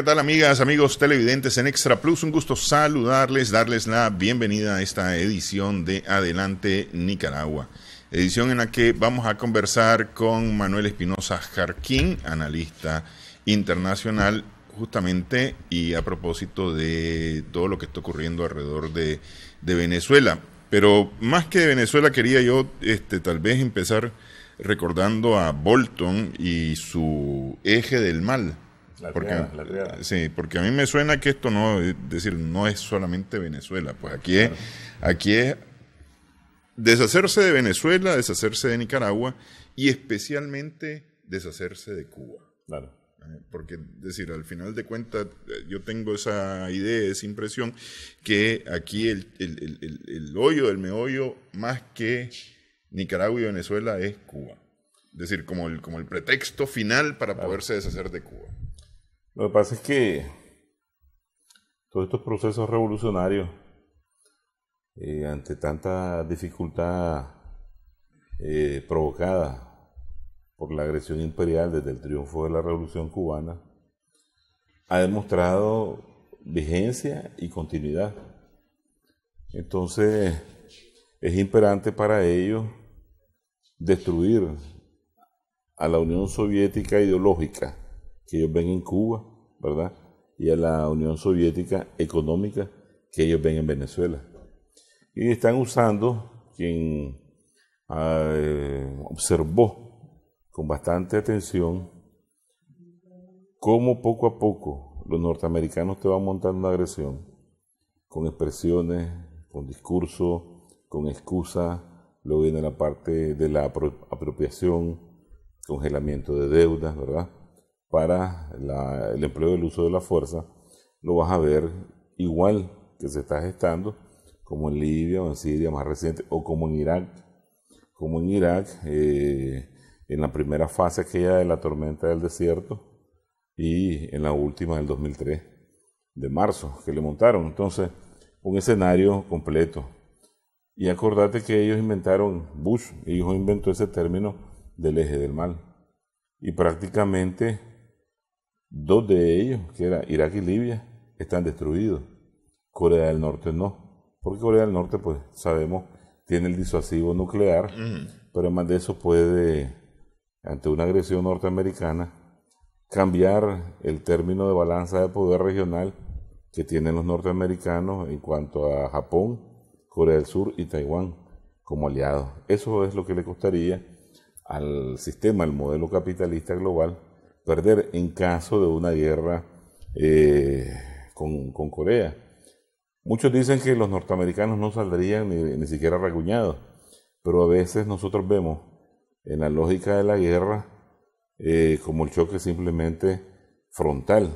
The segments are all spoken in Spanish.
tal, amigas, amigos televidentes en Extra Plus? Un gusto saludarles, darles la bienvenida a esta edición de Adelante Nicaragua. Edición en la que vamos a conversar con Manuel Espinosa Jarquín, analista internacional, justamente y a propósito de todo lo que está ocurriendo alrededor de Venezuela. Pero más que de Venezuela quería yo tal vez empezar recordando a Bolton y su eje del mal. La triada. Sí, porque a mí me suena que esto no, es decir, no es solamente Venezuela. Pues aquí es deshacerse de Venezuela, deshacerse de Nicaragua y especialmente deshacerse de Cuba. Claro. Porque, es decir, al final de cuentas, yo tengo esa idea, esa impresión, que aquí el hoyo del meollo, más que Nicaragua y Venezuela, es Cuba. Es decir, como el pretexto final para poderse deshacer de Cuba. Lo que pasa es que todos estos procesos revolucionarios, ante tanta dificultad provocada por la agresión imperial desde el triunfo de la Revolución Cubana, ha demostrado vigencia y continuidad. Entonces, es imperante para ellos destruir a la Unión Soviética ideológica que ellos ven en Cuba, ¿verdad? Y a la Unión Soviética económica que ellos ven en Venezuela. Y están usando, quien observó con bastante atención, cómo poco a poco los norteamericanos te van montando una agresión, con expresiones, con discurso, con excusa. Luego viene la parte de la apropiación, congelamiento de deudas, ¿verdad? Para el empleo del uso de la fuerza, lo vas a ver igual que se está gestando, como en Libia o en Siria más reciente, o como en Irak. Como en Irak, en la primera fase aquella de la tormenta del desierto y en la última del 2003, de marzo, que le montaron. Entonces, un escenario completo. Y acordate que ellos inventaron, ellos inventó ese término del eje del mal. Y prácticamente dos de ellos, que era Irak y Libia, están destruidos. Corea del Norte no. Porque Corea del Norte, pues sabemos, tiene el disuasivo nuclear, pero además de eso puede, ante una agresión norteamericana, cambiar el término de balanza de poder regional que tienen los norteamericanos en cuanto a Japón, Corea del Sur y Taiwán como aliados. Eso es lo que le costaría al sistema, al modelo capitalista global, perder en caso de una guerra con Corea. Muchos dicen que los norteamericanos no saldrían ni siquiera rasguñados, pero a veces nosotros vemos en la lógica de la guerra como el choque simplemente frontal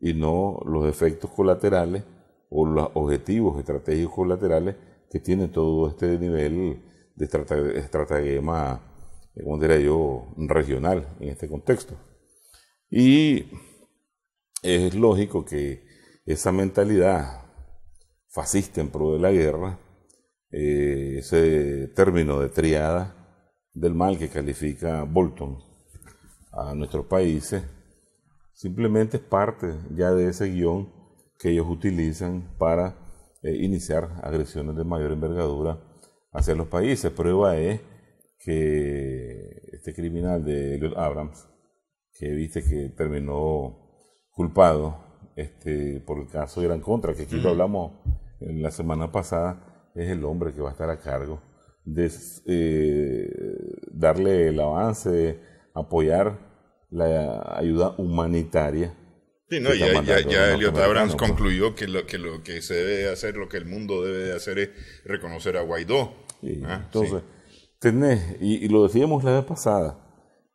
y no los efectos colaterales o los objetivos estratégicos colaterales que tiene todo este nivel de estratagema, como diría yo, regional en este contexto. Y es lógico que esa mentalidad fascista en pro de la guerra, ese término de triada del mal que califica Bolton a nuestros países, simplemente es parte ya de ese guión que ellos utilizan para iniciar agresiones de mayor envergadura hacia los países. Prueba es que este criminal de Elliot Abrams, que viste que terminó culpado por el caso de Irán Contra, que aquí lo hablamos en la semana pasada, es el hombre que va a estar a cargo de darle el avance, apoyar la ayuda humanitaria. Sí, no, ya Elliot Abrams concluyó que lo que se debe hacer, lo que el mundo debe de hacer es reconocer a Guaidó. Sí, entonces, tenés, y lo decíamos la vez pasada,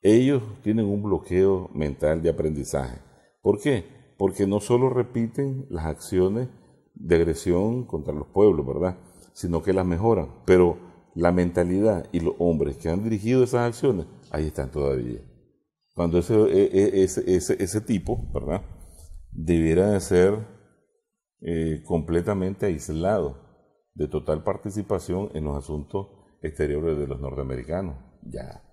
ellos tienen un bloqueo mental de aprendizaje. ¿Por qué? Porque no solo repiten las acciones de agresión contra los pueblos, ¿verdad?, sino que las mejoran. Pero la mentalidad y los hombres que han dirigido esas acciones, ahí están todavía. Cuando ese tipo, ¿verdad?, debiera de ser completamente aislado de total participación en los asuntos exteriores de los norteamericanos. Ya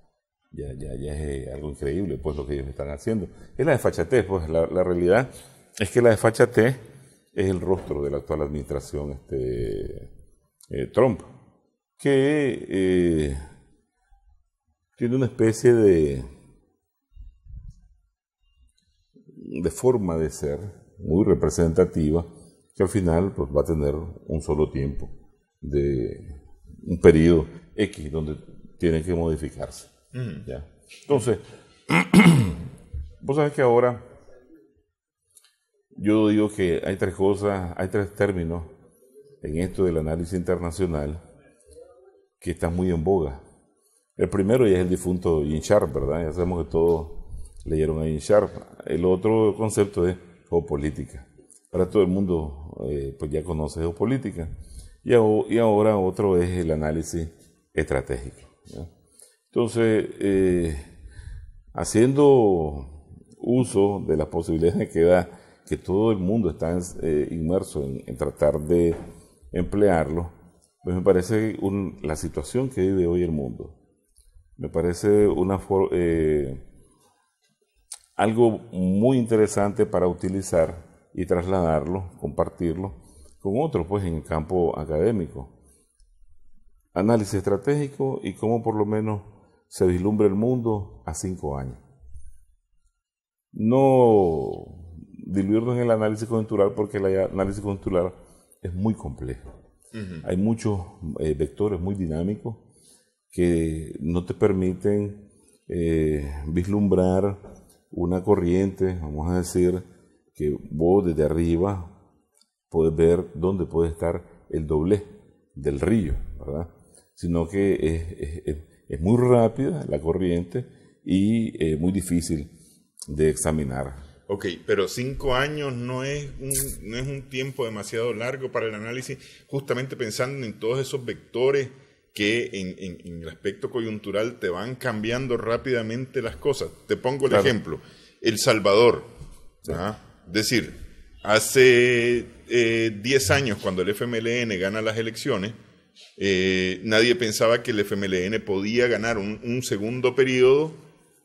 es algo increíble, pues, lo que ellos están haciendo. Es la desfachatez, pues, la realidad es que la desfachatez es el rostro de la actual administración Trump, que tiene una especie de forma de ser muy representativa, que al final pues, va a tener un solo tiempo, de un periodo X, donde tiene que modificarse. ¿Ya? Entonces, vos sabés que ahora yo digo que hay tres cosas, hay tres términos en esto del análisis internacional que están muy en boga. El primero ya es el difunto Gene Sharp, ¿verdad? Ya sabemos que todos leyeron a Gene Sharp. El otro concepto es geopolítica. Ahora todo el mundo pues ya conoce geopolítica. Y ahora otro es el análisis estratégico, ¿ya? Entonces, haciendo uso de las posibilidades que da, que todo el mundo está inmerso en tratar de emplearlo, pues me parece la situación que vive hoy el mundo, me parece algo muy interesante para utilizar y trasladarlo, compartirlo con otros, pues en el campo académico. Análisis estratégico y cómo por lo menos se vislumbra el mundo a 5 años. No diluirnos en el análisis coyuntural, porque el análisis coyuntural es muy complejo. Hay muchos vectores muy dinámicos que no te permiten vislumbrar una corriente, vamos a decir, que vos desde arriba puedes ver dónde puede estar el doblez del río, ¿verdad? Sino que es muy rápida la corriente y muy difícil de examinar. Ok, pero 5 años no es un tiempo demasiado largo para el análisis, justamente pensando en todos esos vectores que en el aspecto coyuntural te van cambiando rápidamente las cosas. Te pongo el ejemplo, El Salvador. Sí. Es decir, hace 10 años, cuando el FMLN gana las elecciones, nadie pensaba que el FMLN podía ganar un segundo periodo,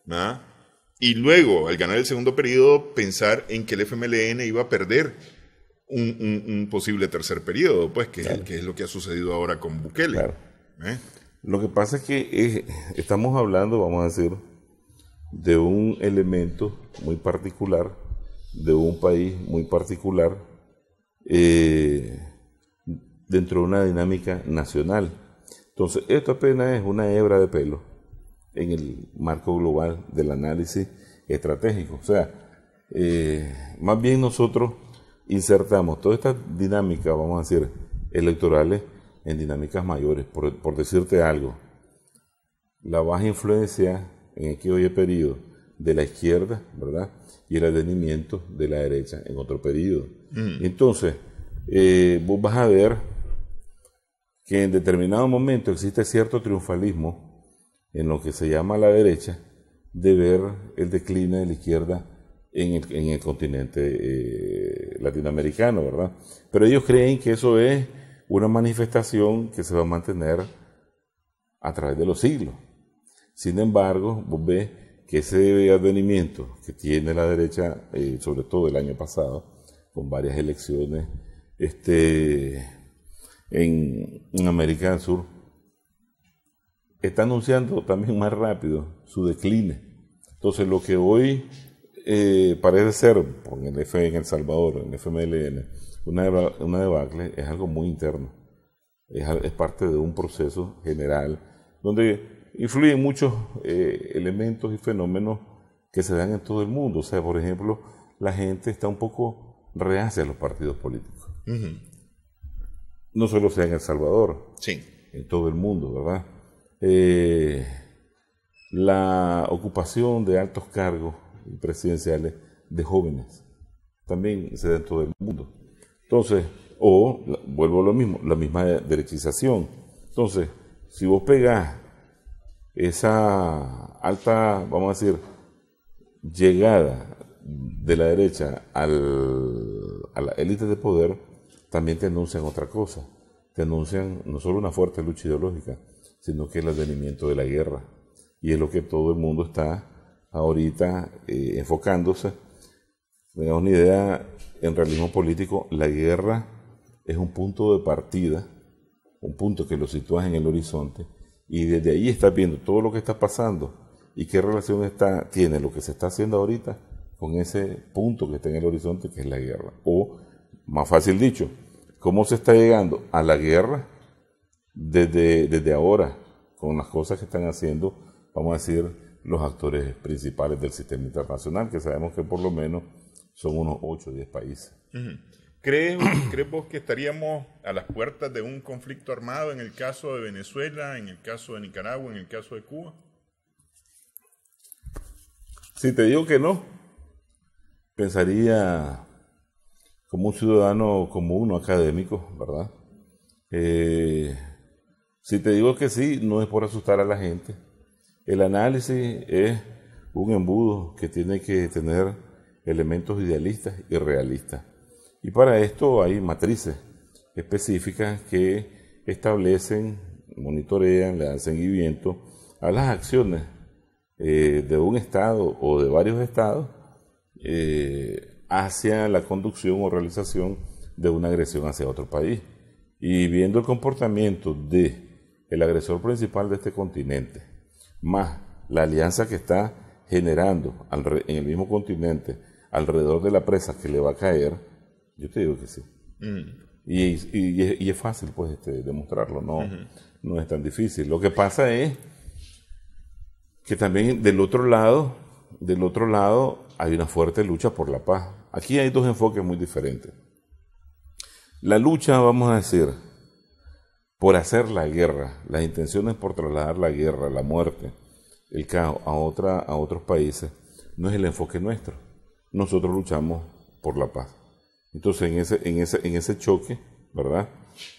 ¿verdad? Y luego, al ganar el segundo periodo, pensar en que el FMLN iba a perder un posible tercer periodo, pues, que es lo que ha sucedido ahora con Bukele. Claro. Lo que pasa es que estamos hablando, vamos a decir, de un elemento muy particular, de un país muy particular, dentro de una dinámica nacional. Entonces, esto apenas es una hebra de pelo en el marco global del análisis estratégico. O sea, más bien nosotros insertamos toda esta dinámica, vamos a decir, electorales en dinámicas mayores. Por decirte algo, la baja influencia en aquel periodo de la izquierda, ¿verdad? Y el advenimiento de la derecha en otro periodo. Entonces, vos vas a ver que en determinado momento existe cierto triunfalismo en lo que se llama la derecha, de ver el decline de la izquierda en el continente latinoamericano, ¿verdad? Pero ellos creen que eso es una manifestación que se va a mantener a través de los siglos. Sin embargo, vos ves que ese advenimiento que tiene la derecha, sobre todo el año pasado, con varias elecciones en América del Sur, está anunciando también más rápido su decline. Entonces, lo que hoy parece ser, en El Salvador, en el FMLN, una debacle, es algo muy interno. Es parte de un proceso general donde influyen muchos elementos y fenómenos que se dan en todo el mundo. O sea, por ejemplo, la gente está un poco reacia a los partidos políticos. No solo sea en El Salvador, sí, en todo el mundo, ¿verdad? La ocupación de altos cargos presidenciales de jóvenes también se da en todo el mundo. Entonces, vuelvo a lo mismo, la misma derechización. Entonces, si vos pegás esa alta, vamos a decir, llegada de la derecha a la élite de poder, también te anuncian otra cosa. Te anuncian no solo una fuerte lucha ideológica, sino que el advenimiento de la guerra. Y es lo que todo el mundo está ahorita enfocándose Tenemos una idea, en realismo político, la guerra es un punto de partida, un punto que lo sitúas en el horizonte, y desde ahí estás viendo todo lo que está pasando y qué relación tiene lo que se está haciendo ahorita con ese punto que está en el horizonte, que es la guerra. O, más fácil dicho, cómo se está llegando a la guerra desde ahora, con las cosas que están haciendo, vamos a decir, los actores principales del sistema internacional, que sabemos que por lo menos son unos 8 o 10 países. ¿Crees vos que estaríamos a las puertas de un conflicto armado en el caso de Venezuela, en el caso de Nicaragua, en el caso de Cuba? Si te digo que no, pensaría como un ciudadano común, no académico, ¿verdad? Si te digo que sí, no es por asustar a la gente. El análisis es un embudo que tiene que tener elementos idealistas y realistas. Y para esto hay matrices específicas que establecen, monitorean, le dan seguimiento a las acciones de un Estado o de varios Estados hacia la conducción o realización de una agresión hacia otro país. Y viendo el comportamiento del agresor principal de este continente, más la alianza que está generando en el mismo continente alrededor de la presa que le va a caer, yo te digo que sí. Y es fácil pues demostrarlo, no es tan difícil. Lo que pasa es que también del otro lado hay una fuerte lucha por la paz. Aquí hay dos enfoques muy diferentes. La lucha, vamos a decir, por hacer la guerra, las intenciones por trasladar la guerra, la muerte, el caos a otros países, no es el enfoque nuestro. Nosotros luchamos por la paz. Entonces, en ese choque, ¿verdad?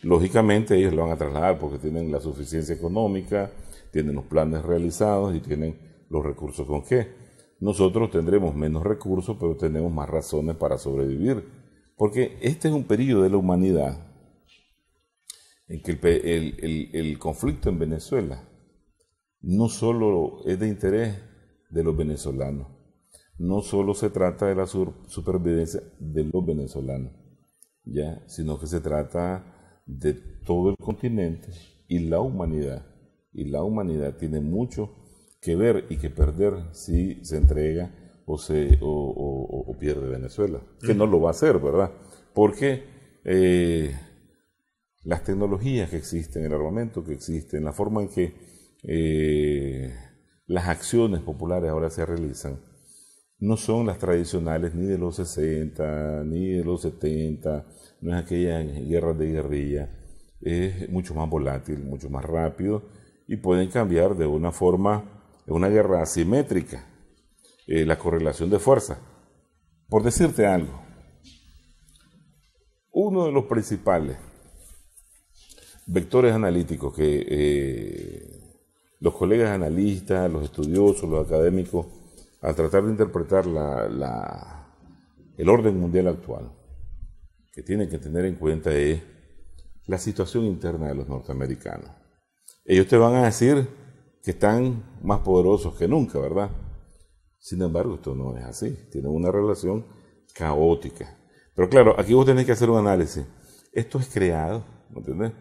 Lógicamente ellos lo van a trasladar porque tienen la suficiencia económica, tienen los planes realizados y tienen los recursos con qué. Nosotros tendremos menos recursos, pero tenemos más razones para sobrevivir. Porque este es un periodo de la humanidad en que el conflicto en Venezuela no solo es de interés de los venezolanos, no solo se trata de la supervivencia de los venezolanos, ¿ya? Sino que se trata de todo el continente y la humanidad. Y la humanidad tiene mucho que ver y que perder si se entrega o pierde Venezuela, que no lo va a hacer, ¿verdad? Porque las tecnologías que existen, el armamento que existe, la forma en que las acciones populares ahora se realizan, no son las tradicionales ni de los 60, ni de los 70, no es aquella guerra de guerrilla, es mucho más volátil, mucho más rápido y pueden cambiar de una forma, de una guerra asimétrica, la correlación de fuerza. Por decirte algo, uno de los principales vectores analíticos que los colegas analistas, los estudiosos, los académicos, al tratar de interpretar el orden mundial actual, que tienen que tener en cuenta es la situación interna de los norteamericanos. Ellos te van a decir que están más poderosos que nunca, ¿verdad? Sin embargo, esto no es así. Tienen una relación caótica. Pero claro, aquí vos tenés que hacer un análisis. Esto es creado, ¿me entendés?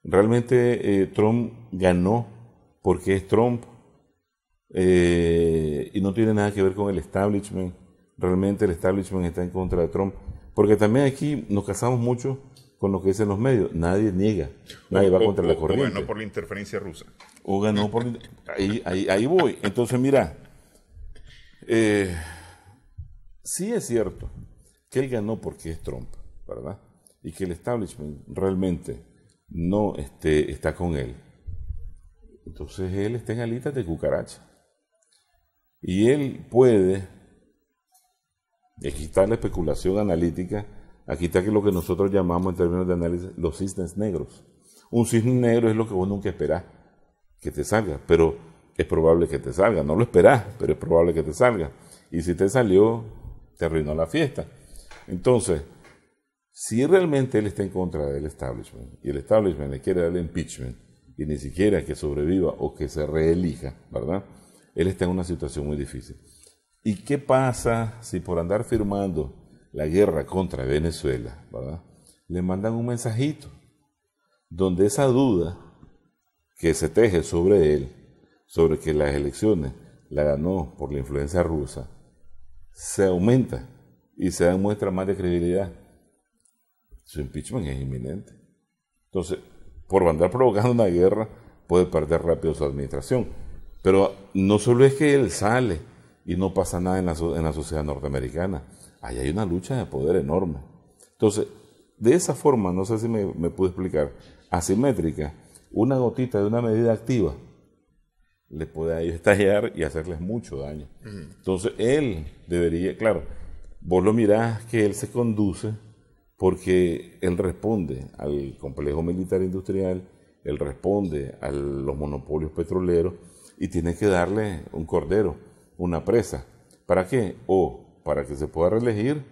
Realmente Trump ganó porque es Trump y no tiene nada que ver con el establishment. Realmente el establishment está en contra de Trump. Porque también aquí nos casamos mucho con lo que dicen los medios. Nadie niega, nadie va contra la corriente. O ganó por la interferencia rusa. O ganó por... Ahí voy. Entonces, mira, sí es cierto que él ganó porque es Trump, ¿verdad? Y que el establishment realmente no está con él. Entonces él está en alitas de cucaracha. Y él puede, aquí está la especulación analítica, aquí está lo que nosotros llamamos en términos de análisis los cisnes negros. Un cisne negro es lo que vos nunca esperás que te salga, pero es probable que te salga. No lo esperás, pero es probable que te salga. Y si te salió, te arruinó la fiesta. Entonces, si realmente él está en contra del establishment y el establishment le quiere dar el impeachment y ni siquiera que sobreviva o que se reelija, ¿verdad? Él está en una situación muy difícil. ¿Y qué pasa si por andar firmando la guerra contra Venezuela, ¿verdad?, le mandan un mensajito donde esa duda que se teje sobre él, sobre que las elecciones la ganó por la influencia rusa, se aumenta y se da muestra más de credibilidad? Su impeachment es inminente. Entonces, por andar provocando una guerra, puede perder rápido su administración. Pero no solo es que él sale y no pasa nada en la sociedad norteamericana. Ahí hay una lucha de poder enorme. Entonces, de esa forma, no sé si me pude explicar, asimétrica, una gotita de una medida activa le puede a ellos estallar y hacerles mucho daño. Entonces, él debería, claro, vos lo mirás que él se conduce porque él responde al complejo militar industrial, él responde a los monopolios petroleros y tiene que darle un cordero, una presa. ¿Para qué? O para que se pueda reelegir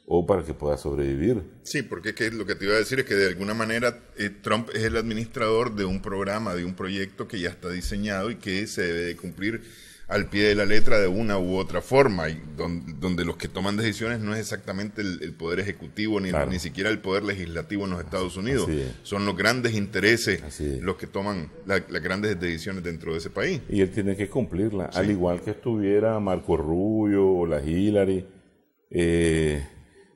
o para que pueda sobrevivir. Sí, porque es que lo que te iba a decir es que de alguna manera Trump es el administrador de un programa, de un proyecto que ya está diseñado y que se debe de cumplir al pie de la letra de una u otra forma, y donde los que toman decisiones no es exactamente el poder ejecutivo ni siquiera el poder legislativo en los Estados Unidos. Son los grandes intereses los que toman las grandes decisiones dentro de ese país. Y él tiene que cumplirla, al igual que estuviera Marco Rubio o la Hillary.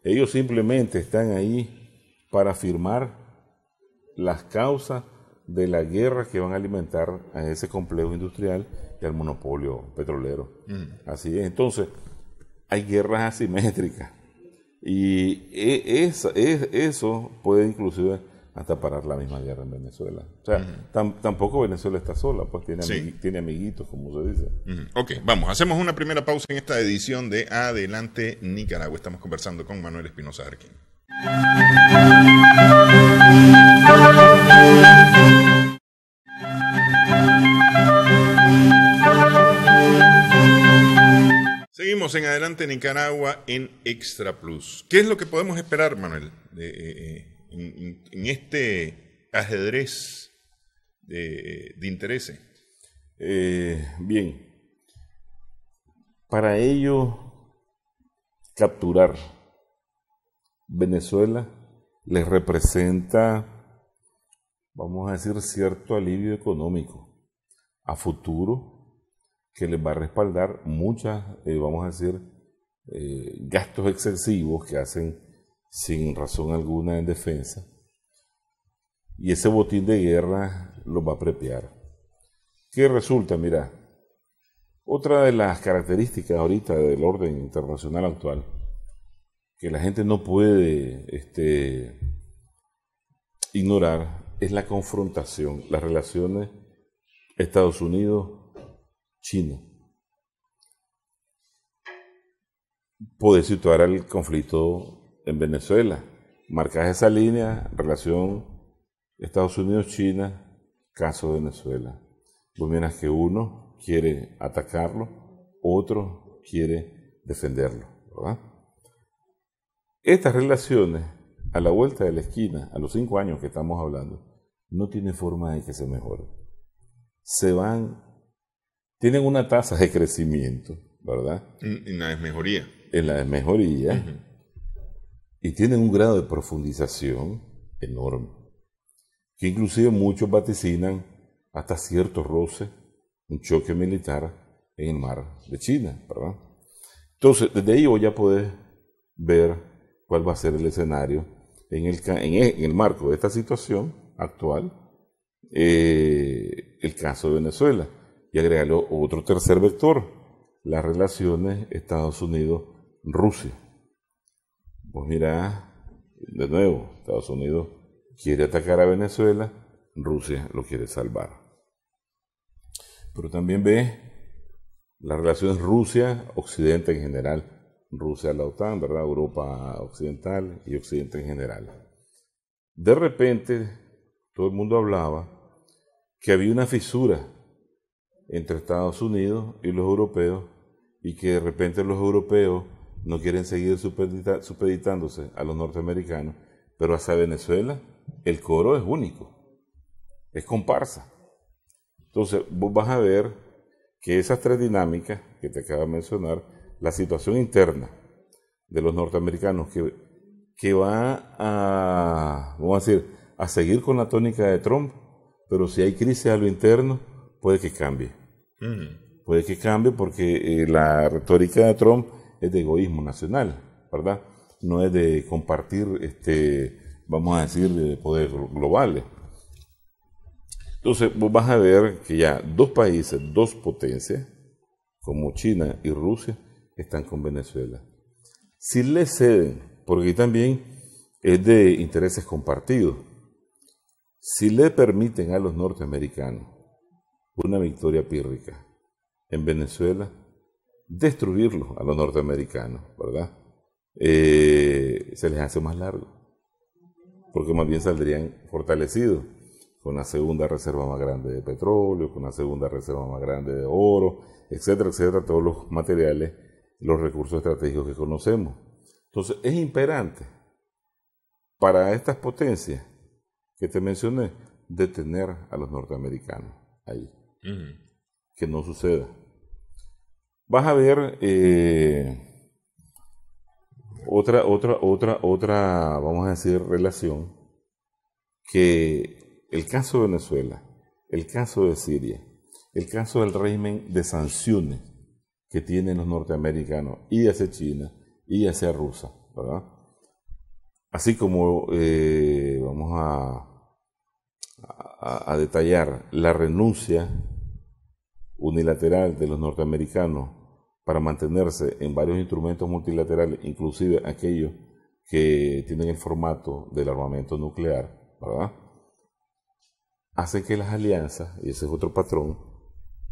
Ellos simplemente están ahí para firmar las causas de la guerra que van a alimentar a ese complejo industrial y al monopolio petrolero. Así es. Entonces, hay guerras asimétricas y eso puede inclusive hasta parar la misma guerra en Venezuela. O sea, tampoco Venezuela está sola, pues tiene amiguitos, como se dice. Ok, vamos, hacemos una primera pausa en esta edición de Adelante Nicaragua. Estamos conversando con Manuel Espinosa Jarquín. Seguimos en Adelante Nicaragua en Extra Plus. ¿Qué es lo que podemos esperar, Manuel, en este ajedrez de intereses? Bien, para ello capturar Venezuela les representa, vamos a decir, cierto alivio económico a futuro, que les va a respaldar muchas, vamos a decir, gastos excesivos que hacen sin razón alguna en defensa. Y ese botín de guerra los va a prepiar. ¿Qué resulta? Mira, otra de las características ahorita del orden internacional actual, que la gente no puede ignorar, es la confrontación, las relaciones Estados Unidos-China. Puede situar el conflicto en Venezuela. Marcas esa línea, relación Estados Unidos-China, caso Venezuela. Pues miras que uno quiere atacarlo, otro quiere defenderlo, ¿verdad? Estas relaciones, a la vuelta de la esquina, a los 5 años que estamos hablando, no tienen forma de que se mejoren. Tienen una tasa de crecimiento, ¿verdad? En la desmejoría. En la desmejoría. Y tienen un grado de profundización enorme, que inclusive muchos vaticinan hasta cierto roce, un choque militar en el mar de China, ¿verdad? Entonces, desde ahí vos ya podés ver cuál va a ser el escenario en el marco de esta situación actual, el caso de Venezuela, y agregarlo otro tercer vector, las relaciones Estados Unidos-Rusia. Pues mira, de nuevo, Estados Unidos quiere atacar a Venezuela, Rusia lo quiere salvar. Pero también ve las relaciones Rusia-Occidente en general, Rusia, la OTAN, ¿verdad? Europa Occidental y Occidente en general. De repente, todo el mundo hablaba que había una fisura entre Estados Unidos y los europeos y que de repente los europeos no quieren seguir supeditándose a los norteamericanos, pero hacia Venezuela el coro es único, es comparsa. Entonces vos vas a ver que esas tres dinámicas que te acabo de mencionar la situación interna de los norteamericanos que va vamos a decir, a seguir con la tónica de Trump, pero si hay crisis a lo interno, puede que cambie. Puede que cambie porque la retórica de Trump es de egoísmo nacional, ¿verdad? No es de compartir, vamos a decir, de poder globales. Entonces, vos vas a ver que ya dos países, dos potencias, como China y Rusia, están con Venezuela. Si le ceden, porque aquí también es de intereses compartidos, si le permiten a los norteamericanos una victoria pírrica en Venezuela, destruirlos a los norteamericanos, ¿verdad? Se les hace más largo, porque más bien saldrían fortalecidos, con la segunda reserva más grande de petróleo, con la segunda reserva más grande de oro, etcétera, etcétera, todos los materiales, los recursos estratégicos que conocemos. Entonces, es imperante para estas potencias que te mencioné detener a los norteamericanos ahí. Que no suceda. Vas a ver otra, vamos a decir, relación, que el caso de Venezuela, el caso de Siria, el caso del régimen de sanciones que tienen los norteamericanos y hacia China y hacia Rusia, ¿verdad? Así como vamos a detallar la renuncia unilateral de los norteamericanos para mantenerse en varios instrumentos multilaterales, inclusive aquellos que tienen el formato del armamento nuclear, ¿verdad? Hacen que las alianzas, y ese es otro patrón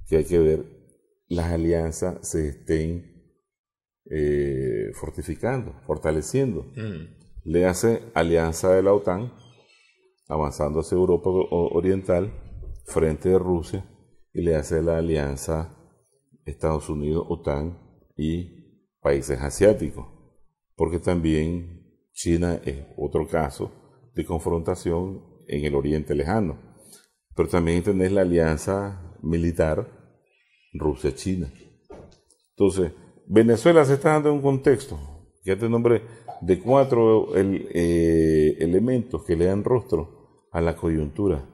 que hay que ver, las alianzas se estén fortaleciendo. Le hace alianza de la OTAN, avanzando hacia Europa Oriental, frente de Rusia, y le hace la alianza Estados Unidos, OTAN y países asiáticos, porque también China es otro caso de confrontación en el Oriente Lejano, pero también tenés la alianza militar Rusia-China. Entonces, Venezuela se está dando en un contexto, ya te nombré, de 4 elementos que le dan rostro a la coyuntura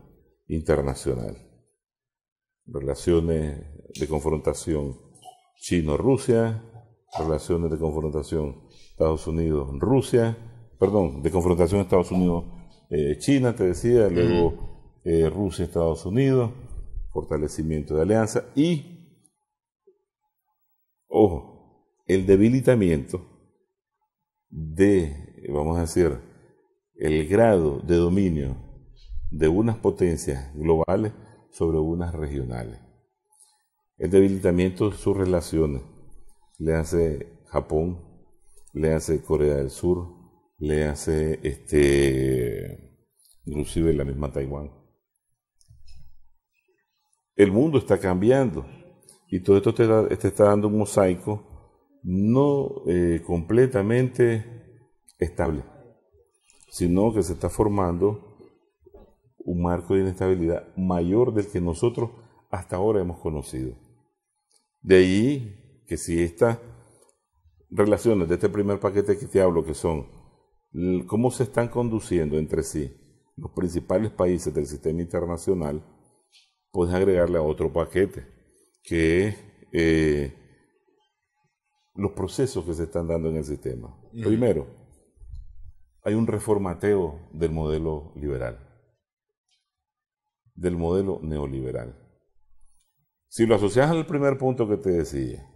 internacional. Relaciones de confrontación Chino-Rusia, relaciones de confrontación Estados Unidos-Rusia, de confrontación Estados Unidos-China, te decía, luego Rusia-Estados Unidos, fortalecimiento de alianza y, ojo, el debilitamiento de, vamos a decir, el grado de dominio de unas potencias globales sobre unas regionales. El debilitamiento de sus relaciones le hace Japón, le hace Corea del Sur, le hace inclusive la misma Taiwán. El mundo está cambiando y todo esto te está dando un mosaico no completamente estable, sino que se está formando un marco de inestabilidad mayor del que nosotros hasta ahora hemos conocido. De ahí que si estas relaciones de este primer paquete que te hablo, que son cómo se están conduciendo entre sí los principales países del sistema internacional, puedes agregarle a otro paquete, que es los procesos que se están dando en el sistema. Primero, hay un reformateo del modelo liberal, del modelo neoliberal. Si lo asocias al primer punto que te decía,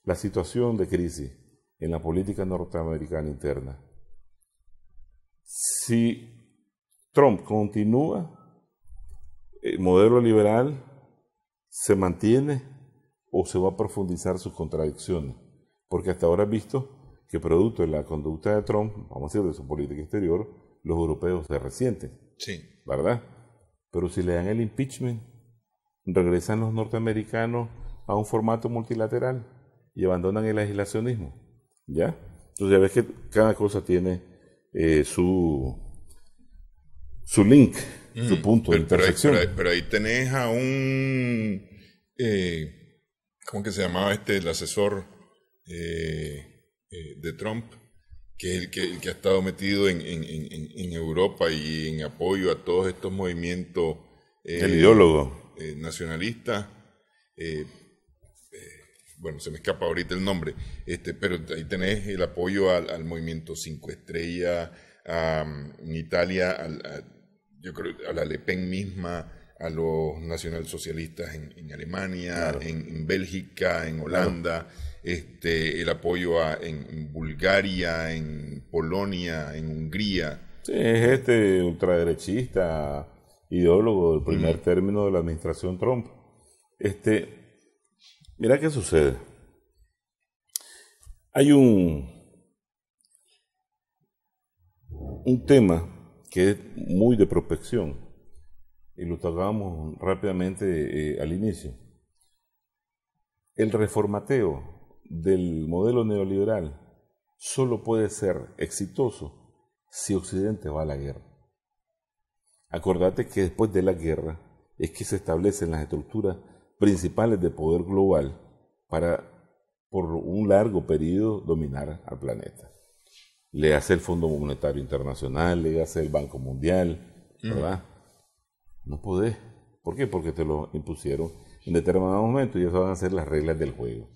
la situación de crisis en la política norteamericana interna, si Trump continúa, el modelo liberal se mantiene o se va a profundizar sus contradicciones, porque hasta ahora has visto que producto de la conducta de Trump, vamos a decir, de su política exterior, los europeos se resienten, sí, ¿verdad? Pero si le dan el impeachment, regresan los norteamericanos a un formato multilateral y abandonan el aislacionismo, ¿ya? Entonces ya ves que cada cosa tiene su link, su punto de intersección. Pero ahí tenés a un, ¿cómo que se llamaba el asesor de Trump, que es el que ha estado metido en Europa y en apoyo a todos estos movimientos el ideólogo nacionalistas. Bueno, se me escapa ahorita el nombre, pero ahí tenés el apoyo al movimiento Cinco Estrellas, en Italia, yo creo a la Le Pen misma, a los nacionalsocialistas en Alemania, claro. en Bélgica, en Holanda, claro. El apoyo en Bulgaria, en Polonia, en Hungría. Sí, es ultraderechista, ideólogo del primer término de la administración Trump. Mira qué sucede. Hay un tema que es muy de prospección, y lo tocábamos rápidamente al inicio. El reformateo del modelo neoliberal solo puede ser exitoso si Occidente va a la guerra. Acordate que después de la guerra es que se establecen las estructuras principales de poder global para, por un largo periodo, dominar al planeta. Le hace el Fondo Monetario Internacional, le hace el Banco Mundial, ¿verdad? No podés. ¿Por qué? Porque te lo impusieron en determinado momento y esas van a ser las reglas del juego.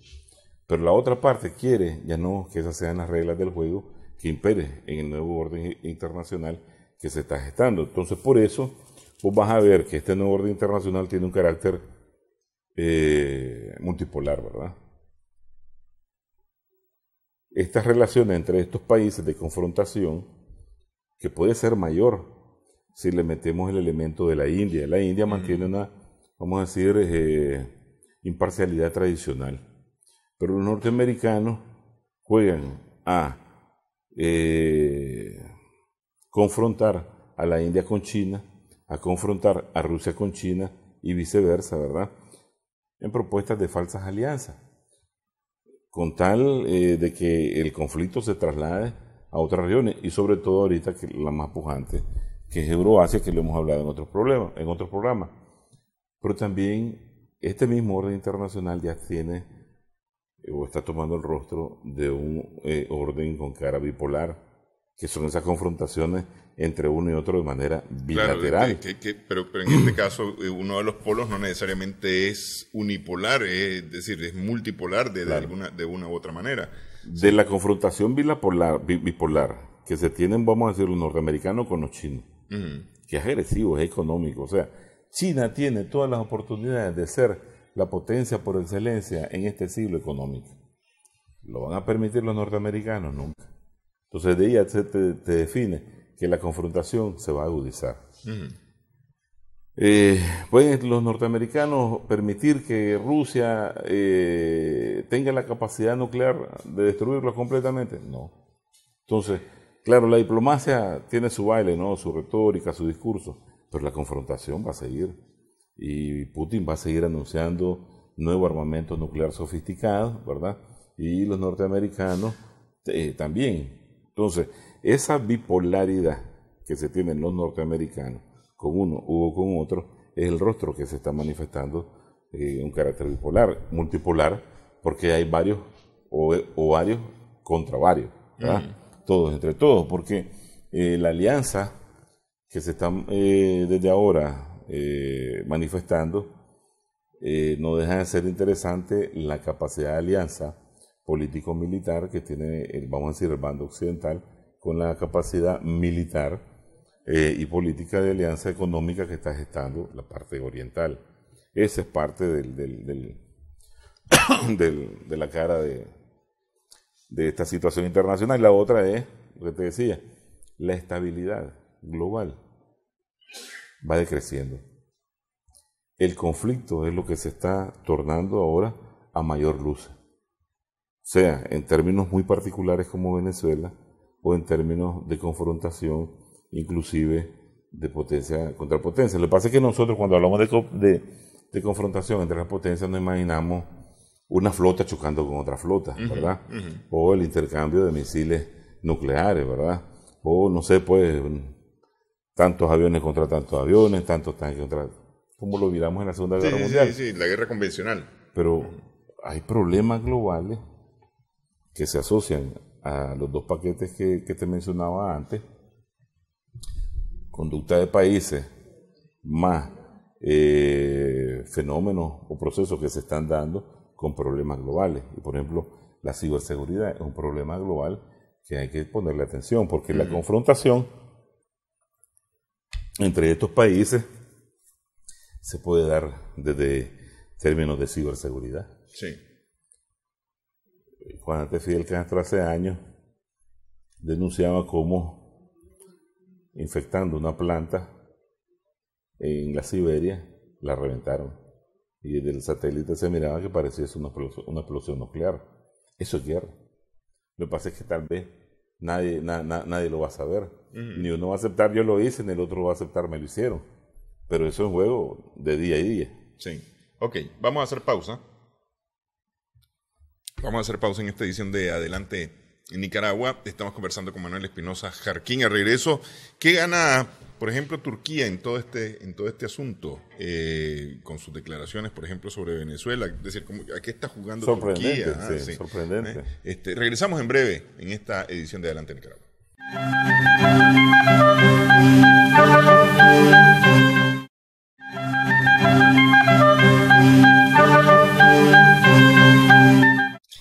Pero la otra parte quiere ya no que esas sean las reglas del juego que impere en el nuevo orden internacional que se está gestando. Entonces, por eso, vos vas a ver que este nuevo orden internacional tiene un carácter multipolar, ¿verdad? Estas relaciones entre estos países de confrontación, que puede ser mayor si le metemos el elemento de la India. La India mantiene una, vamos a decir, imparcialidad tradicional. Pero los norteamericanos juegan a confrontar a la India con China, a confrontar a Rusia con China y viceversa, ¿verdad? En propuestas de falsas alianzas, con tal de que el conflicto se traslade a otras regiones, y sobre todo ahorita que la más pujante, que es Euroasia, que lo hemos hablado en otros programas. Pero también este mismo orden internacional ya tiene o está tomando el rostro de un orden con cara bipolar, que son esas confrontaciones entre uno y otro de manera bilateral. Claro, pero en este caso uno de los polos no necesariamente es unipolar, es decir, es multipolar de una u otra manera. De la confrontación bipolar que se tienen, vamos a decir, los norteamericanos con los chinos, que es agresivo, es económico. O sea, China tiene todas las oportunidades de ser la potencia por excelencia en este siglo económico. ¿Lo van a permitir los norteamericanos? Nunca. Entonces de ahí te define que la confrontación se va a agudizar. ¿Pueden los norteamericanos permitir que Rusia tenga la capacidad nuclear de destruirlos completamente? No. Entonces, claro, la diplomacia tiene su baile, ¿no? Su retórica, su discurso, pero la confrontación va a seguir. Y Putin va a seguir anunciando nuevo armamento nuclear sofisticado, ¿verdad? Y los norteamericanos también. Entonces, esa bipolaridad que se tienen los norteamericanos con uno o con otro es el rostro que se está manifestando un carácter bipolar, multipolar, porque hay varios o varios contra varios, ¿verdad? Todos entre todos, porque la alianza que se está desde ahora manifestando, no deja de ser interesante la capacidad de alianza político-militar que tiene, vamos a decir, el bando occidental, con la capacidad militar y política de alianza económica que está gestando la parte oriental. Esa es parte de la cara de esta situación internacional. La otra es, lo que te decía, la estabilidad global va decreciendo. El conflicto es lo que se está tornando ahora a mayor luz, sea en términos muy particulares como Venezuela o en términos de confrontación, inclusive de potencia contra potencia. Lo que pasa es que nosotros cuando hablamos de confrontación entre las potencias nos imaginamos una flota chocando con otra flota, ¿verdad? O el intercambio de misiles nucleares, ¿verdad? O no sé, pues tantos aviones contra tantos aviones, tantos tanques contra... como lo miramos en la Segunda Guerra Mundial. Sí, la guerra convencional. Pero hay problemas globales que se asocian a los dos paquetes que te mencionaba antes, conducta de países más fenómenos o procesos que se están dando con problemas globales. Y por ejemplo, la ciberseguridad es un problema global que hay que ponerle atención, porque la confrontación entre estos países se puede dar desde términos de ciberseguridad. Sí. Juan Fidel Castro hace años denunciaba cómo infectando una planta en la Siberia la reventaron, y desde el satélite se miraba que parecía una explosión nuclear. Eso es guerra. Lo que pasa es que tal vez nadie lo va a saber. Ni uno va a aceptar yo lo hice, ni el otro va a aceptar me lo hicieron. Pero eso es un juego de día a día. Sí. Ok, vamos a hacer pausa. Vamos a hacer pausa en esta edición de Adelante en Nicaragua. Estamos conversando con Manuel Espinosa Jarquín. Al regreso, ¿qué gana, por ejemplo, Turquía en todo este asunto? Con sus declaraciones, por ejemplo, sobre Venezuela. Es decir, ¿a qué está jugando Turquía? Sí, sorprendente. Regresamos en breve en esta edición de Adelante en Nicaragua.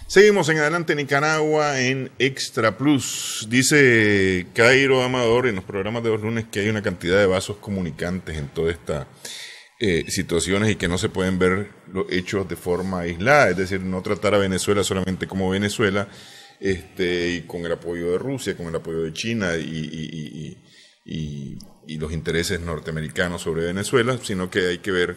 Seguimos en Adelante Nicaragua en Extra Plus. Dice Cairo Amador en los programas de los lunes que hay una cantidad de vasos comunicantes en toda esta situaciones y que no se pueden ver los hechos de forma aislada. Es decir, no tratar a Venezuela solamente como Venezuela, y con el apoyo de Rusia, con el apoyo de China y los intereses norteamericanos sobre Venezuela, sino que hay que ver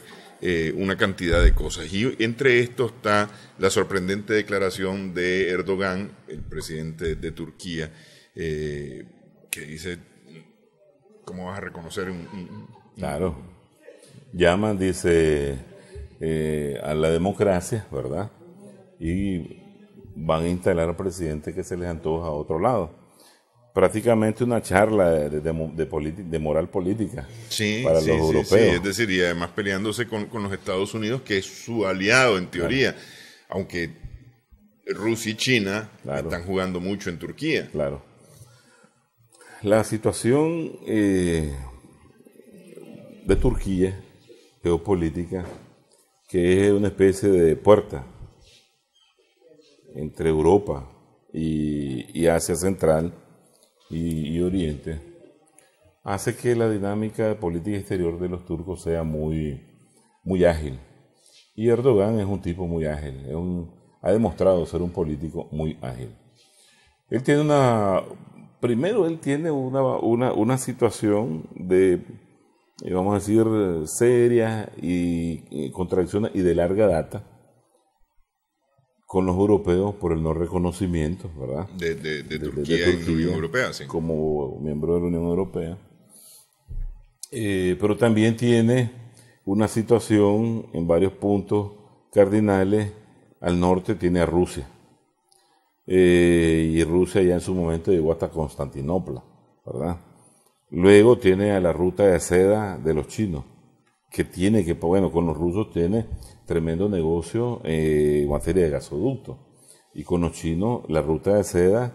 una cantidad de cosas. Y entre esto está la sorprendente declaración de Erdogan, el presidente de Turquía, que dice, ¿cómo vas a reconocer Claro. Llaman, dice, a la democracia, ¿verdad? Y van a instalar al presidente que se les antoja a otro lado. Prácticamente una charla de moral política para los europeos. Sí, es decir, y además peleándose con los Estados Unidos, que es su aliado en teoría, claro. Aunque Rusia y China están jugando mucho en Turquía. Claro. La situación de Turquía, geopolítica, que es una especie de puerta entre Europa y Asia Central y Oriente, hace que la dinámica de política exterior de los turcos sea muy, muy ágil. Y Erdogan es un tipo muy ágil, ha demostrado ser un político muy ágil. Él tiene una situación de, vamos a decir, seria y contradicciones y de larga data con los europeos por el no reconocimiento, ¿verdad? De Turquía en la Unión Europea, sí. Como miembro de la Unión Europea. Pero también tiene una situación en varios puntos cardinales. Al norte tiene a Rusia. Y Rusia ya en su momento llegó hasta Constantinopla, ¿verdad? Luego tiene a la ruta de seda de los chinos, que con los rusos tiene tremendo negocio en materia de gasoductos. Y con los chinos la ruta de seda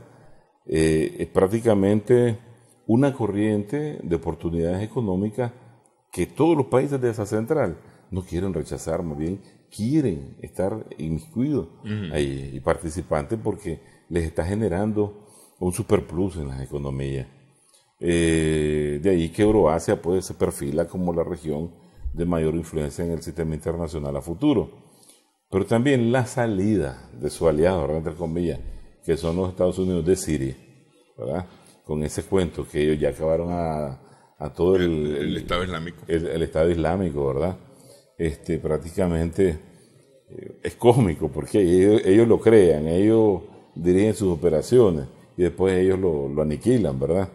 es prácticamente una corriente de oportunidades económicas que todos los países de esa central no quieren rechazar, más bien quieren estar inmiscuidos ahí, y participantes, porque les está generando un superplus en las economías. De ahí que Euroasia se perfila como la región de mayor influencia en el sistema internacional a futuro. Pero también la salida de su aliado, ¿verdad?, entre comillas, que son los Estados Unidos de Siria, ¿verdad?, con ese cuento que ellos ya acabaron a todo el Estado Islámico. El Estado Islámico, ¿verdad? Prácticamente es cómico, porque ellos lo crean, ellos dirigen sus operaciones y después ellos lo aniquilan, ¿verdad?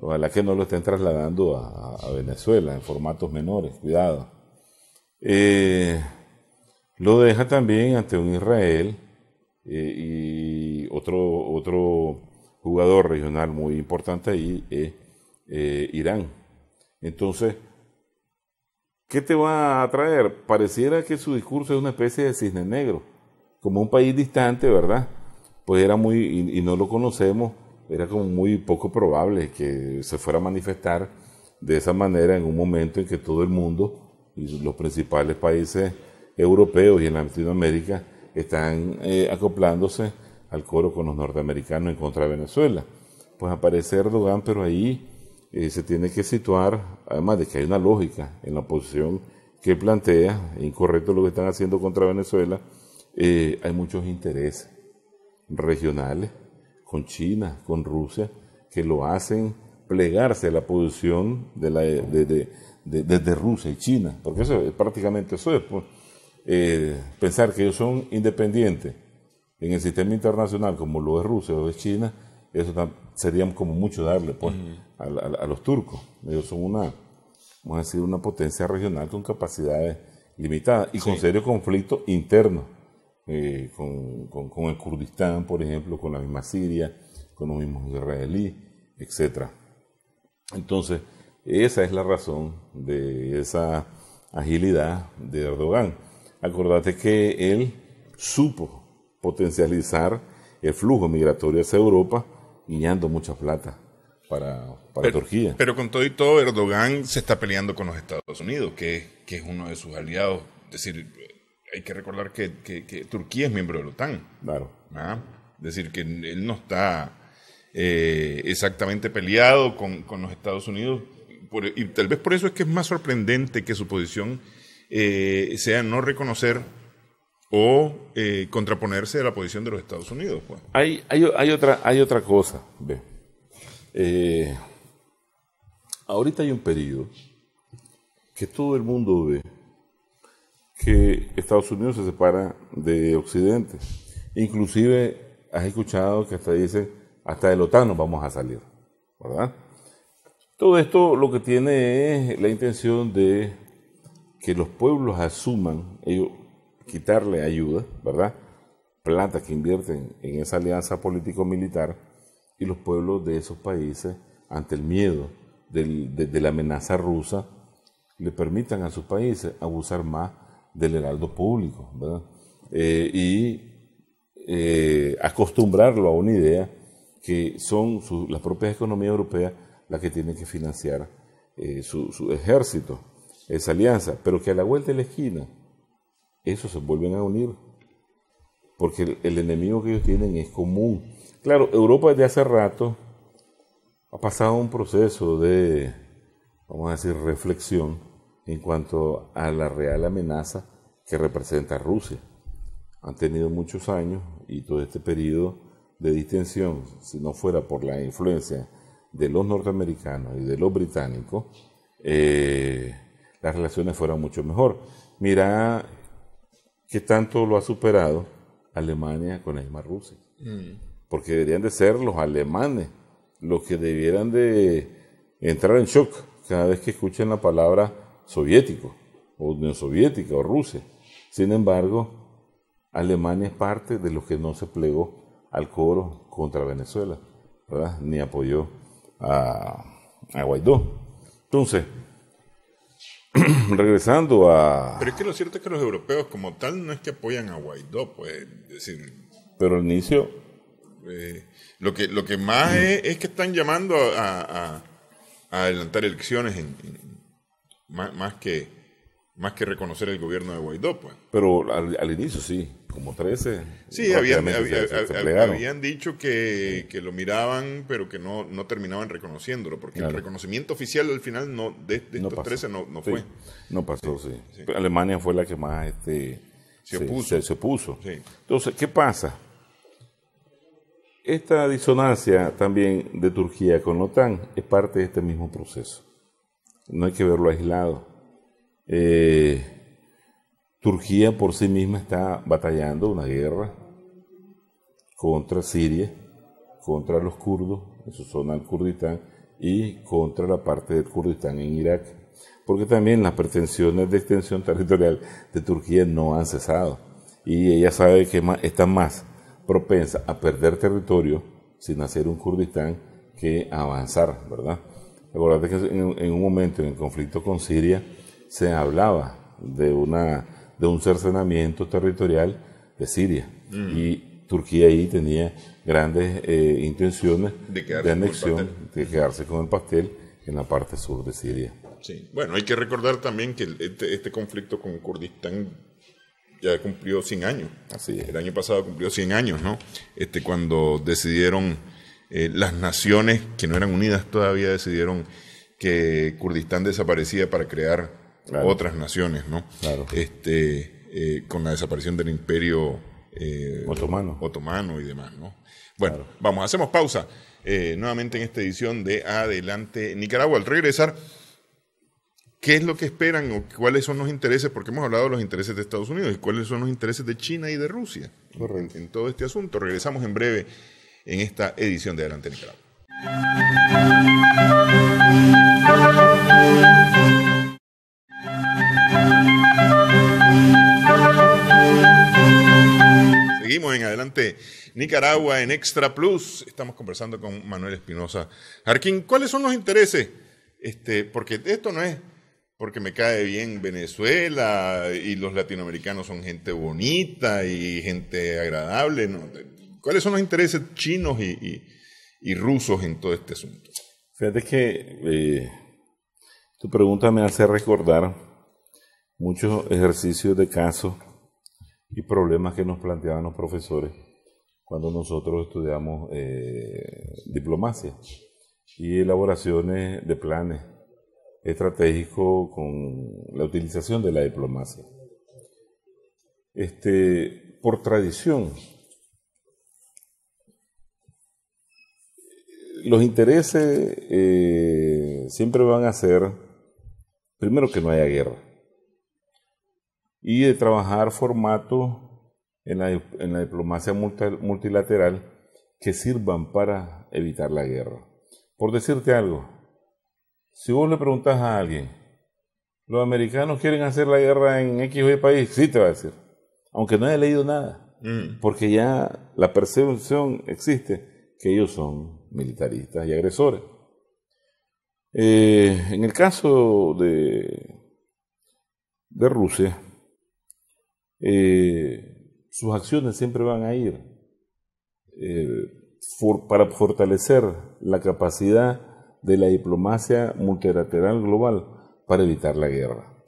Ojalá que no lo estén trasladando a Venezuela en formatos menores, cuidado. Lo deja también ante un Israel y otro jugador regional muy importante ahí es Irán. Entonces, ¿qué te va a traer? Pareciera que su discurso es una especie de cisne negro, como un país distante, ¿verdad? pues era muy, y no lo conocemos, era como muy poco probable que se fuera a manifestar de esa manera en un momento en que todo el mundo y los principales países europeos y en Latinoamérica están acoplándose al coro con los norteamericanos en contra de Venezuela. Pues aparece Erdogan, pero ahí se tiene que situar, además de que hay una lógica en la posición que plantea, incorrecto lo que están haciendo contra Venezuela, hay muchos intereses regionales con China, con Rusia, que lo hacen plegarse a la posición de Rusia y China, porque eso es prácticamente eso es, pues, pensar que ellos son independientes en el sistema internacional como lo es Rusia o es China, eso sería como mucho darle pues, a los turcos. Ellos son vamos a decir, una potencia regional con capacidades limitadas y con serios conflictos internos, con el Kurdistán, por ejemplo, con la misma Siria, con los mismos israelíes, etc. Entonces, esa es la razón de esa agilidad de Erdogan. Acordate que él supo potencializar el flujo migratorio hacia Europa, guiñando mucha plata para Turquía. Pero con todo y todo, Erdogan se está peleando con los Estados Unidos, que es uno de sus aliados. Es decir, hay que recordar que Turquía es miembro de la OTAN. Claro. ¿Ah? Es decir, que él no está exactamente peleado con los Estados Unidos. Y tal vez por eso es que es más sorprendente que su posición sea no reconocer o contraponerse a la posición de los Estados Unidos. Pues. Hay otra cosa. Ve. Ahorita hay un periodo que todo el mundo ve que Estados Unidos se separa de Occidente. Inclusive has escuchado que hasta dicen, hasta de la OTAN nos vamos a salir, ¿verdad? Todo esto lo que tiene es la intención de que los pueblos asuman, ellos quitarle ayuda, ¿verdad? Plata que invierten en esa alianza político-militar y los pueblos de esos países, ante el miedo de la amenaza rusa, le permitan a sus países abusar más del heraldo público, ¿verdad? Acostumbrarlo a una idea que son las propias economías europeas las que tienen que financiar su ejército, esa alianza, pero que a la vuelta de la esquina, esos se vuelven a unir, porque el enemigo que ellos tienen es común. Claro, Europa desde hace rato ha pasado un proceso de, vamos a decir, reflexión en cuanto a la real amenaza que representa Rusia. Han tenido muchos años y todo este periodo de distensión, si no fuera por la influencia de los norteamericanos y de los británicos, las relaciones fueran mucho mejor. Mira qué tanto lo ha superado Alemania con la misma Rusia. Porque deberían de ser los alemanes los que debieran de entrar en shock cada vez que escuchen la palabra soviético, o Unión Soviética, o Rusia. Sin embargo, Alemania es parte de los que no se plegó al coro contra Venezuela, ¿verdad? Ni apoyó a Guaidó. Entonces, regresando a... Pero es que lo cierto es que los europeos como tal no es que apoyan a Guaidó, pues, decir... Pero al inicio... lo que más es que están llamando a adelantar elecciones más que reconocer el gobierno de Guaidó, pues. Pero al inicio sí, como 13. Sí, habían dicho que lo miraban, pero que no terminaban reconociéndolo, porque el reconocimiento oficial al final de estos pasó. 13 no fue. No pasó, sí. Alemania fue la que más se opuso. Sí. Entonces, ¿qué pasa? Esta disonancia también de Turquía con la OTAN es parte de este mismo proceso. No hay que verlo aislado. Turquía por sí misma está batallando una guerra contra Siria, contra los kurdos, en su zona del Kurdistán, y contra la parte del Kurdistán en Irak, porque también las pretensiones de extensión territorial de Turquía no han cesado, y ella sabe que está más propensa a perder territorio sin hacer un Kurdistán que a avanzar, ¿verdad? Recordate que en un momento en el conflicto con Siria se hablaba de un cercenamiento territorial de Siria. Y Turquía ahí tenía grandes intenciones de anexión, de quedarse con el pastel en la parte sur de Siria. Sí. Bueno, hay que recordar también que este conflicto con Kurdistán ya cumplió 100 años. Así es. El año pasado cumplió 100 años, ¿no? Cuando decidieron las naciones que no eran unidas todavía, decidieron que Kurdistán desaparecía para crear otras naciones, ¿no? Claro. Con la desaparición del imperio otomano y demás, ¿no? Bueno, claro. Vamos, hacemos pausa nuevamente en esta edición de Adelante Nicaragua. Al regresar, ¿qué es lo que esperan o cuáles son los intereses? Porque hemos hablado de los intereses de Estados Unidos y cuáles son los intereses de China y de Rusia en todo este asunto. Regresamos en breve en esta edición de Adelante Nicaragua. Seguimos en Adelante Nicaragua en Extra Plus. Estamos conversando con Manuel Espinosa Jarquín. ¿Cuáles son los intereses? Porque esto no es porque me cae bien Venezuela y los latinoamericanos son gente bonita y gente agradable, ¿no? ¿Cuáles son los intereses chinos y rusos en todo este asunto? Fíjate que tu pregunta me hace recordar muchos ejercicios de casos y problemas que nos planteaban los profesores cuando nosotros estudiamos diplomacia y elaboraciones de planes estratégicos con la utilización de la diplomacia. Por tradición, los intereses siempre van a ser, primero, que no haya guerra, y de trabajar formatos en la diplomacia multilateral que sirvan para evitar la guerra. Por decirte algo, si vos le preguntás a alguien, ¿los americanos quieren hacer la guerra en X o Y país? Sí, te va a decir, aunque no haya leído nada, porque ya la percepción existe que ellos son militaristas y agresores. En el caso de Rusia, sus acciones siempre van a ir para fortalecer la capacidad de la diplomacia multilateral global para evitar la guerra.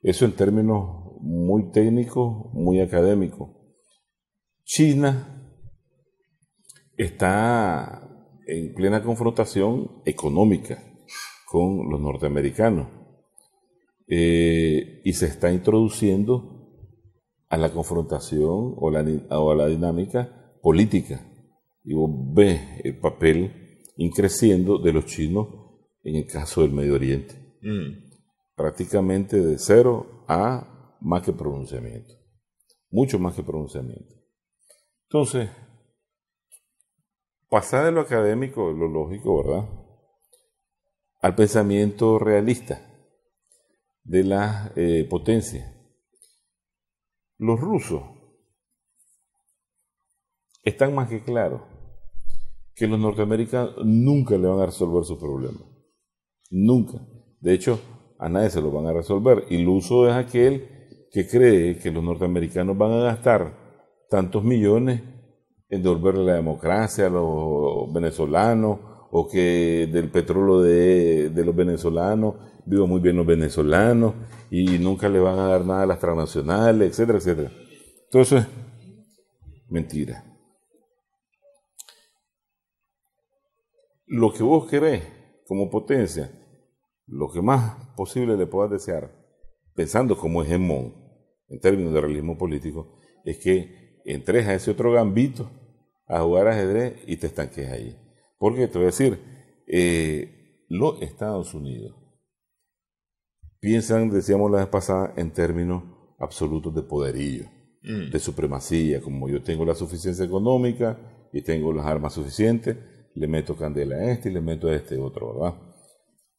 Eso en términos muy técnicos, muy académicos. China está en plena confrontación económica con los norteamericanos y se está introduciendo a la confrontación o a la dinámica política. Y vos ves el papel increciendo de los chinos en el caso del Medio Oriente. Prácticamente de 0 a más que pronunciamiento. Mucho más que pronunciamiento. Entonces, pasar de lo académico, lo lógico, ¿verdad?, al pensamiento realista de las potencias. Los rusos están más que claros que los norteamericanos nunca le van a resolver sus problemas. Nunca. De hecho, a nadie se lo van a resolver. Iluso es aquel que cree que los norteamericanos van a gastar tantos millones en devolverle la democracia a los venezolanos, o que del petróleo de los venezolanos vivan muy bien los venezolanos y nunca le van a dar nada a las transnacionales, etcétera, etcétera. Todo eso es mentira. Lo que vos querés como potencia, lo que más posible le puedas desear, pensando como hegemón en términos de realismo político, es que entres a ese otro gambito a jugar ajedrez y te estanques ahí. Porque te voy a decir, los Estados Unidos piensan, decíamos la vez pasada, en términos absolutos de poderío, de supremacía. Como yo tengo la suficiencia económica y tengo las armas suficientes, le meto candela a este y le meto a este otro, ¿verdad?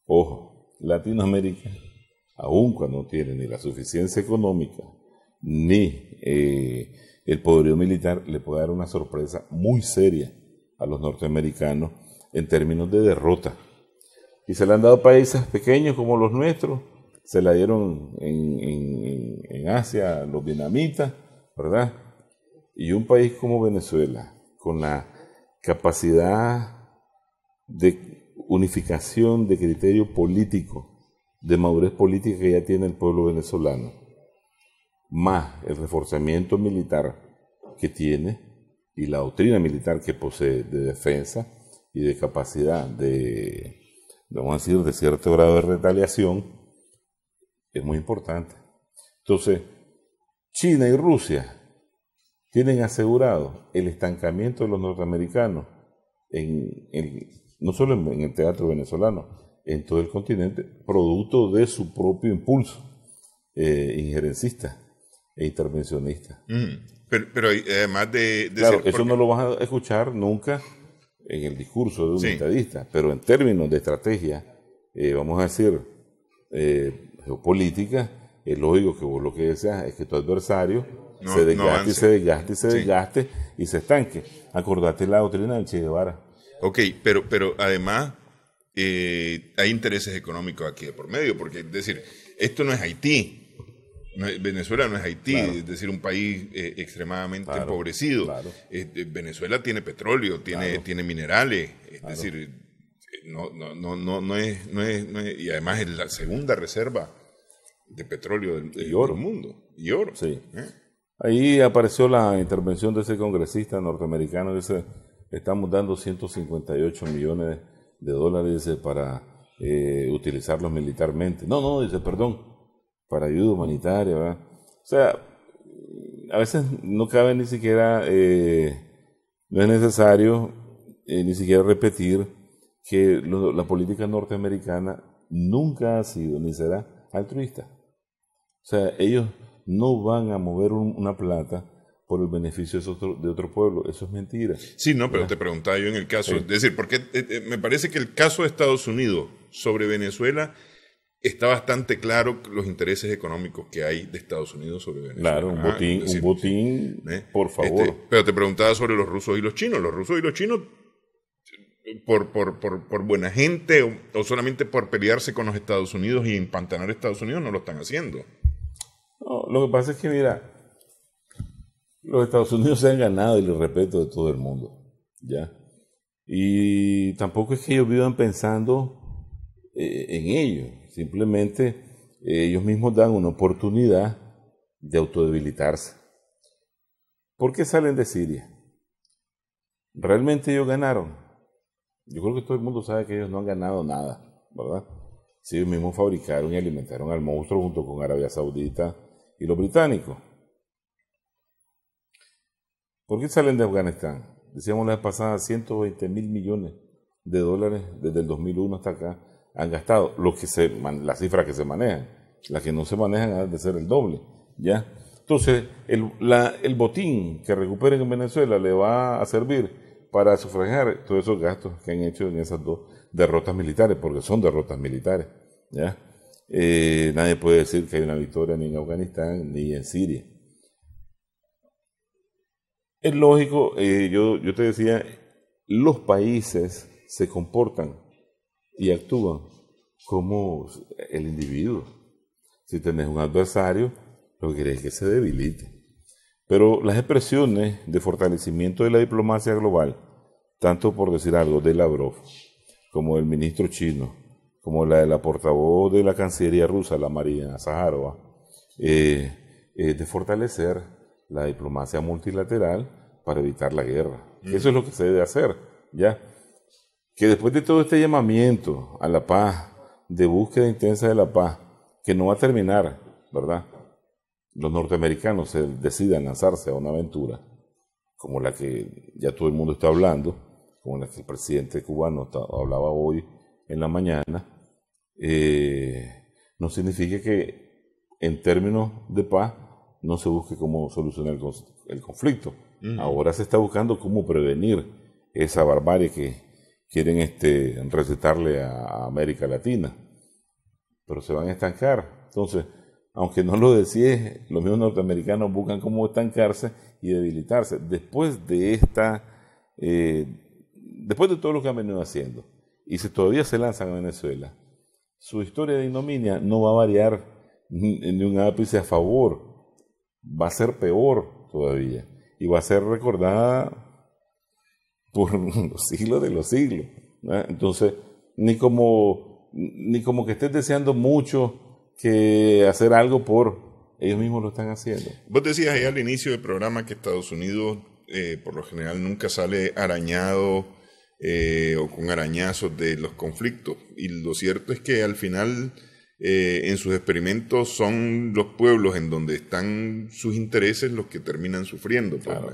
Ojo, Latinoamérica, aun cuando no tiene ni la suficiencia económica ni el poderío militar, le puede dar una sorpresa muy seria a los norteamericanos en términos de derrota. Y se le han dado países pequeños como los nuestros, se la dieron en Asia los vietnamitas, ¿verdad? Y un país como Venezuela, con la capacidad de unificación de criterio político, de madurez política que ya tiene el pueblo venezolano, más el reforzamiento militar que tiene y la doctrina militar que posee de defensa y de capacidad de, vamos a decir, de cierto grado de retaliación, es muy importante. Entonces, China y Rusia tienen asegurado el estancamiento de los norteamericanos no solo en el teatro venezolano, en todo el continente, producto de su propio impulso injerencista e intervencionista. Pero además de claro, eso no lo vas a escuchar nunca en el discurso de un estadista, pero en términos de estrategia, vamos a decir, geopolítica, es lógico que vos lo que deseas es que tu adversario se desgaste y se desgaste y se desgaste y se estanque. Acordate la doctrina del Che Guevara. Ok, pero además hay intereses económicos aquí de por medio, porque es decir, esto no es Haití. Venezuela no es Haití, claro. Es decir, un país extremadamente empobrecido. Claro. Venezuela tiene petróleo, tiene minerales, es decir, no es, y además es la segunda reserva de petróleo del mundo. Y oro. Sí. Ahí apareció la intervención de ese congresista norteamericano, dice, estamos dando 158 millones de dólares para utilizarlos militarmente. No, dice, perdón, para ayuda humanitaria, ¿verdad? O sea, a veces no cabe ni siquiera, no es necesario ni siquiera repetir que la política norteamericana nunca ha sido ni será altruista. O sea, ellos no van a mover una plata por el beneficio de otro pueblo. Eso es mentira. Sí, no, pero te preguntaba yo en el caso, es decir, porque me parece que el caso de Estados Unidos sobre Venezuela está bastante claro los intereses económicos que hay de Estados Unidos sobre Venezuela. Claro, un botín, por favor. Pero te preguntaba sobre los rusos y los chinos. Los rusos y los chinos, por buena gente o solamente por pelearse con los Estados Unidos y empantanar a Estados Unidos, no lo están haciendo. No, lo que pasa es que, mira, los Estados Unidos se han ganado el respeto de todo el mundo, ¿ya? Y tampoco es que ellos vivan pensando en ello. Simplemente ellos mismos dan una oportunidad de autodebilitarse. ¿Por qué salen de Siria? ¿Realmente ellos ganaron? Yo creo que todo el mundo sabe que ellos no han ganado nada, ¿verdad? Si ellos mismos fabricaron y alimentaron al monstruo junto con Arabia Saudita y los británicos. ¿Por qué salen de Afganistán? Decíamos la vez pasada, 120 mil millones de dólares desde el 2001 hasta acá han gastado, las cifras que se manejan. Las que no se manejan han de ser el doble, ¿ya? Entonces, el botín que recuperen en Venezuela le va a servir para sufragar todos esos gastos que han hecho en esas dos derrotas militares, porque son derrotas militares, ¿ya? Nadie puede decir que hay una victoria ni en Afganistán ni en Siria. Es lógico, yo te decía, los países se comportan y actúan como el individuo. Si tenés un adversario, lo que querés es que se debilite. Pero las expresiones de fortalecimiento de la diplomacia global, tanto por decir algo de Lavrov, como del ministro chino, como la de la portavoz de la Cancillería rusa, la María Zaharova, de fortalecer la diplomacia multilateral para evitar la guerra. Eso es lo que se debe hacer, ¿ya? Que después de todo este llamamiento a la paz, de búsqueda intensa de la paz, que no va a terminar, ¿verdad? Los norteamericanos se decidan lanzarse a una aventura, como la que ya todo el mundo está hablando, como la que el presidente cubano hablaba hoy en la mañana, no significa que en términos de paz no se busque cómo solucionar el conflicto. Ahora se está buscando cómo prevenir esa barbarie que quieren recetarle a América Latina, pero se van a estancar. Entonces, aunque no lo decías, los mismos norteamericanos buscan cómo estancarse y debilitarse. Después de todo lo que han venido haciendo, y si todavía se lanzan a Venezuela, su historia de ignominia no va a variar ni un ápice a favor, va a ser peor todavía. y va a ser recordada por los siglos de los siglos, ¿no? Entonces, ni como que estés deseando mucho que hacer algo por ellos mismos lo están haciendo. Vos decías ahí al inicio del programa que Estados Unidos por lo general nunca sale arañado o con arañazos de los conflictos, y lo cierto es que al final en sus experimentos son los pueblos en donde están sus intereses los que terminan sufriendo, pues, Claro.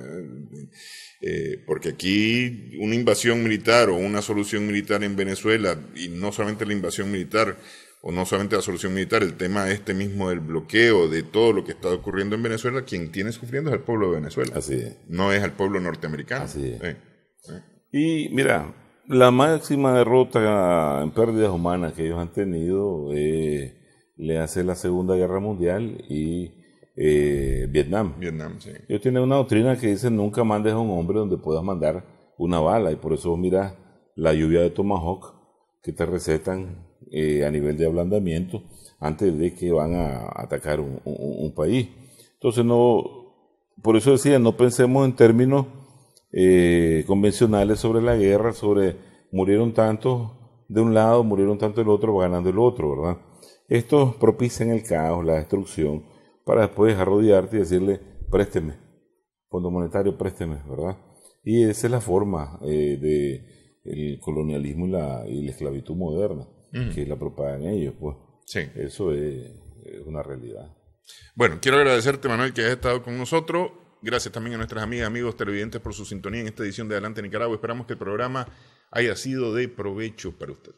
Porque aquí una invasión militar o una solución militar en Venezuela, y no solamente la invasión militar o no solamente la solución militar, el tema este mismo del bloqueo de todo lo que está ocurriendo en Venezuela, quien tiene sufriendo es el pueblo de Venezuela, Así es. no es el pueblo norteamericano. Así es. Y mira, la máxima derrota en pérdidas humanas que ellos han tenido le hace la Segunda Guerra Mundial y Vietnam. Vietnam, sí. Ellos tienen una doctrina que dice nunca mandes a un hombre donde puedas mandar una bala, y por eso mira la lluvia de Tomahawk que te recetan a nivel de ablandamiento antes de que van a atacar un país. Entonces por eso decía, no pensemos en términos convencionales sobre la guerra, sobre murieron tantos de un lado, murieron tantos del otro, va ganando el otro, ¿verdad? Esto propicia el caos, la destrucción, para después arrodillarte y decirle, présteme, Fondo Monetario, présteme, ¿verdad? Y esa es la forma del colonialismo y la esclavitud moderna, que la propagan ellos, pues. Sí. Eso es una realidad. Bueno, quiero agradecerte, Manuel, que hayas estado con nosotros. Gracias también a nuestras amigas y amigos televidentes por su sintonía en esta edición de Adelante Nicaragua. Esperamos que el programa haya sido de provecho para usted.